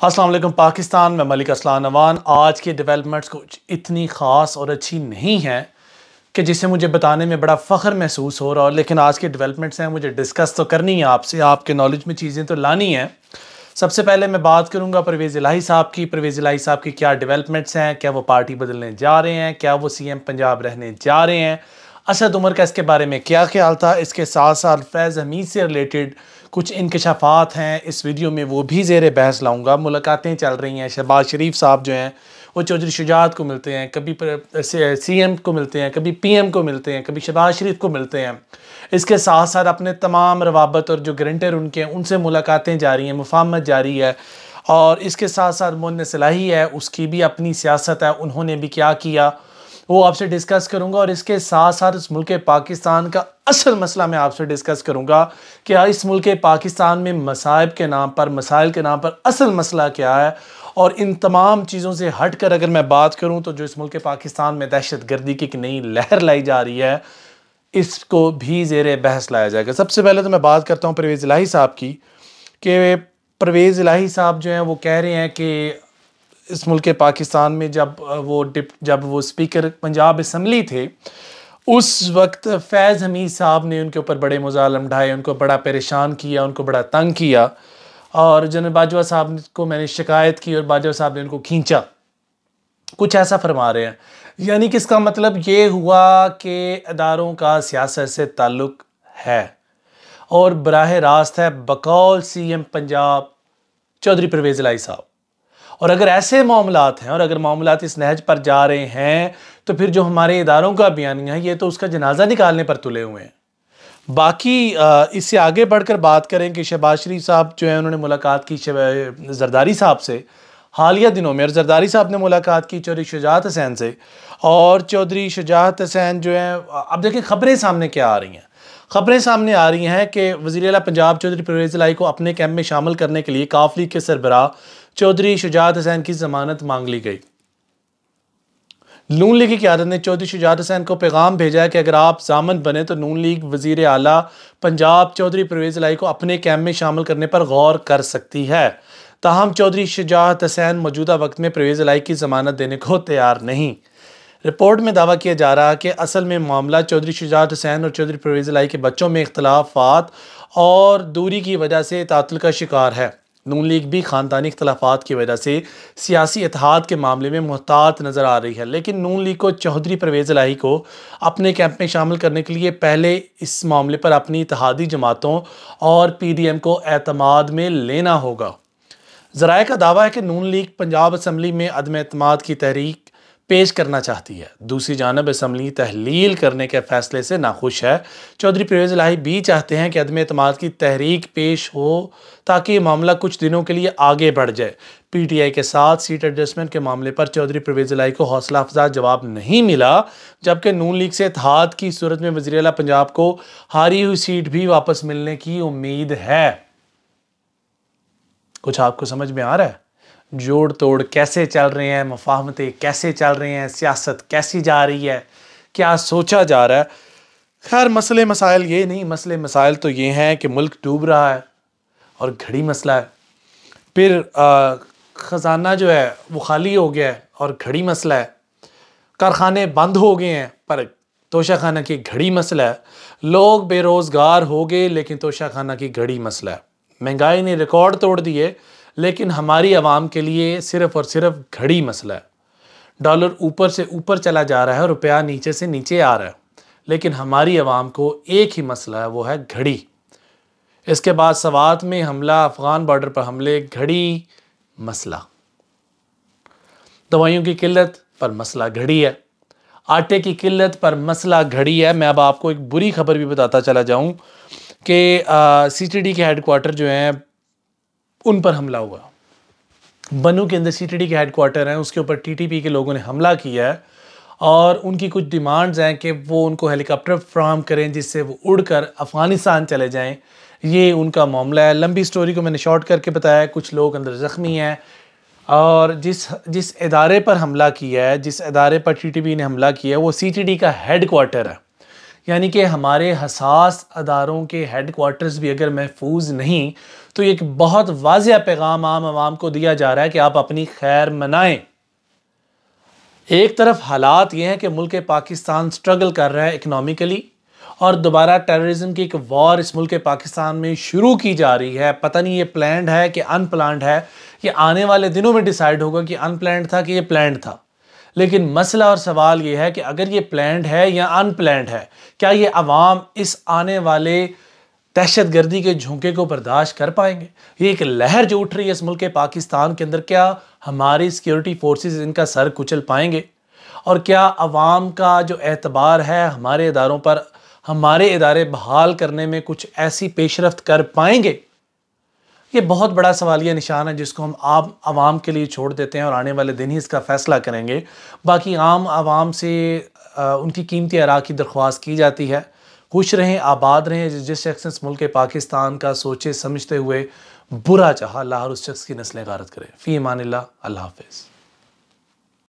अस्सलाम वालेकुम पाकिस्तान में मलिक असलान नवान। आज की डेवलपमेंट्स कुछ इतनी ख़ास और अच्छी नहीं है कि जिसे मुझे बताने में बड़ा फ़ख्र महसूस हो रहा हो, लेकिन आज की डेवलपमेंट्स हैं, मुझे डिस्कस तो करनी है आपसे, आपके नॉलेज में चीज़ें तो लानी हैं। सबसे पहले मैं बात करूंगा परवेज़ इलाही साहब की। परवेज़ इलाही साहब की क्या डेवलपमेंट्स हैं, क्या वो पार्टी बदलने जा रहे हैं, क्या वो CM पंजाब रहने जा रहे हैं, असद उमर का इसके बारे में क्या ख्याल था। इसके साथ साथ फैज़ हमीद से रिलेटेड कुछ इंकशाफात हैं इस वीडियो में, वो भी ज़ेर बहस लाऊंगा। मुलाकातें चल रही हैं, शहबाज शरीफ साहब जो हैं वो चौधरी शुजात को मिलते हैं, कभी CM को मिलते हैं, कभी PM को मिलते हैं, कभी शहबाज शरीफ को मिलते हैं। इसके साथ साथ अपने तमाम रवाबत और जो गारंटर उनके हैं उनसे मुलाकातें जारी हैं, मुफाहमत जारी है। और इसके साथ साथ मोहन सलाही है, उसकी भी अपनी सियासत है, उन्होंने भी क्या किया वो आपसे डिस्कस करूंगा। और इसके साथ साथ इस मुल्क पाकिस्तान का असल मसला मैं आपसे डिस्कस करूंगा कि इस मुल्क पाकिस्तान में मसाइब के नाम पर, मसाइल के नाम पर असल मसला क्या है। और इन तमाम चीज़ों से हट कर अगर मैं बात करूं तो जो इस मुल्क पाकिस्तान में दहशत गर्दी की एक नई लहर लाई जा रही है, इसको भी ज़ेर बहस लाया जाएगा। सबसे पहले तो मैं बात करता हूँ परवेज़ इलाही साहब की कि परवेज़ इलाही साहब जो हैं वो कह रहे हैं कि इस मुल्क पाकिस्तान में जब वो स्पीकर पंजाब असम्बली थे, उस वक्त फैज़ हमीद साहब ने उनके ऊपर बड़े मुज़ालम ढाए, उनको बड़ा परेशान किया, उनको बड़ा तंग किया। और जनरल बाजवा साहब को मैंने शिकायत की और बाजवा साहब ने उनको खींचा, कुछ ऐसा फरमा रहे हैं। यानी कि इसका मतलब ये हुआ कि अदारों का सियासत से ताल्लुक़ है और बराह रास्त है बकौल CM पंजाब चौधरी परवेज़ इलाही साहब। और अगर ऐसे मामलात हैं और अगर मामलात इस नहज पर जा रहे हैं तो फिर जो हमारे इदारों का बयानिया है ये तो उसका जनाजा निकालने पर तुले हुए हैं। बाकी इससे आगे बढ़कर बात करें कि शहबाज शरीफ साहब जो है उन्होंने मुलाकात की जरदारी साहब से हालिया दिनों में, और जरदारी साहब ने मुलाकात की चौधरी शुजात हुसैन से। और चौधरी शुजात हुसैन जो है, अब देखिए खबरें सामने क्या आ रही हैं। खबरें सामने आ रही हैं कि वज़ीर आला पंजाब चौधरी परवेज़ इलाही को अपने कैंप में शामिल करने के लिए काफ लीग के सरबराह चौधरी शुजात हुसैन की ज़मानत मांग ली गई। नून लीग की क़यादत ने चौधरी शुजात हुसैन को पैगाम भेजा है कि अगर आप ज़ामन बने तो नून लीग वज़ीर आला पंजाब चौधरी परवेज़ इलाही को अपने कैंप में शामिल करने पर गौर कर सकती है। ताहम चौधरी शुजात हुसैन मौजूदा वक्त में परवेज़ इलाही की ज़मानत देने को तैयार नहीं। रिपोर्ट में दावा किया जा रहा है कि असल में मामला चौधरी शुजात हुसैन और चौधरी परवेज़ इलाही के बच्चों में इख्तलाफात और दूरी की वजह से तातुल का शिकार है। नून लीग भी ख़ानदानी इख्तलाफात की वजह से सियासी इत्तेहाद के मामले में मुहतात नज़र आ रही है, लेकिन नून लीग को चौधरी परवेज़ इलाही को अपने कैंप में शामिल करने के लिए पहले इस मामले पर अपनी इत्तेहादी जमातों और PDM को एतमाद में लेना होगा। ज़राए का दावा है कि नून लीग पंजाब असम्बली में अदम एतमाद की तहरीक पेश करना चाहती है। दूसरी जानब असम्बली तहलील करने के फैसले से नाखुश है। चौधरी परवेज़ इलाही भी चाहते हैं कि अदम एतमाद की तहरीक पेश हो ताकि ये मामला कुछ दिनों के लिए आगे बढ़ जाए। PTI के साथ सीट एडजस्टमेंट के मामले पर चौधरी परवेज़ इलाही को हौसला अफजा जवाब नहीं मिला, जबकि नून लीग से इत्तेहाद की सूरत में वज़ीर आला पंजाब को हारी हुई सीट भी वापस मिलने की उम्मीद है। कुछ आपको समझ में आ रहा है? जोड़ तोड़ कैसे चल रहे हैं, मुफाहमतें कैसे चल रही हैं, सियासत कैसी जा रही है, क्या सोचा जा रहा है। खैर मसले मसाइल ये नहीं, मसले मसाइल तो ये हैं कि मुल्क डूब रहा है और घड़ी मसला है। फिर ख़जाना जो है वो खाली हो गया है और घड़ी मसला है। कारखाने बंद हो गए हैं पर तोशाखाना की घड़ी मसला है। लोग बेरोज़गार हो गए लेकिन तोशाखाना की घड़ी मसला है। महंगाई ने रिकॉर्ड तोड़ दिए लेकिन हमारी आवाम के लिए सिर्फ़ और सिर्फ घड़ी मसला है। डॉलर ऊपर से ऊपर चला जा रहा है, रुपया नीचे से नीचे आ रहा है, लेकिन हमारी आवाम को एक ही मसला है, वो है घड़ी। इसके बाद सवात में हमला, अफ़गान बॉर्डर पर हमले, घड़ी मसला। दवाइयों की किल्लत पर मसला घड़ी है। आटे की किल्लत पर मसला घड़ी है। मैं अब आपको एक बुरी खबर भी बताता चला जाऊँ कि CTD के हेडक्वार्टर जो हैं उन पर हमला हुआ। बनू के अंदर CTD के हेडक्वार्टर हैं, उसके ऊपर TTP के लोगों ने हमला किया है और उनकी कुछ डिमांड्स हैं कि वो उनको हेलीकॉप्टर फ्राहम करें जिससे वो उड़कर अफ़गानिस्तान चले जाएं। ये उनका मामला है। लंबी स्टोरी को मैंने शॉर्ट करके बताया। कुछ लोग अंदर ज़ख्मी हैं और जिस इदारे पर हमला किया है, जिस इदारे पर TTP ने हमला किया है वो CTD का हेडक्वार्टर है। यानी कि हमारे हसास अदारों के हेडक्वार्टर्स भी अगर महफूज नहीं तो ये एक बहुत वाज़ेह पैगाम आम आवाम को दिया जा रहा है कि आप अपनी खैर मनाएं। एक तरफ हालात ये हैं कि मुल्क पाकिस्तान स्ट्रगल कर रहा है इकनॉमिकली, और दोबारा टेररिज्म की एक वॉर इस मुल्क पाकिस्तान में शुरू की जा रही है। पता नहीं ये प्लान्ड है कि अनप्लान्ड है, ये आने वाले दिनों में डिसाइड होगा कि अनप्लान्ड था कि ये प्लान्ड था। लेकिन मसला और सवाल ये है कि अगर ये प्लान्ड है या अनप्लान्ड है, क्या ये अवाम इस आने वाले दहशतगर्दी के झोंके को बर्दाश्त कर पाएंगे? ये एक लहर जो उठ रही है इस मुल्क पाकिस्तान के अंदर, क्या हमारी सिक्योरिटी फोर्सेस इनका सर कुचल पाएंगे? और क्या अवाम का जो एतबार है हमारे इदारों पर, हमारे इदारे बहाल करने में कुछ ऐसी पेशरफ्त कर पाएंगे? ये बहुत बड़ा सवालिया निशान है जिसको हम आवाम के लिए छोड़ देते हैं और आने वाले दिन ही इसका फ़ैसला करेंगे। बाकी आम आवाम से उनकी कीमती आरा की दरख्वास्त की जाती है। खुश रहें, आबाद रहें। जिस शख्स इस मुल्क पाकिस्तान का सोचे समझते हुए बुरा चाहा, अल्लाह उस शख्स की नस्लें गारत करे। फ़ी अमानिल्लाह, अल्लाह हाफ़िज़।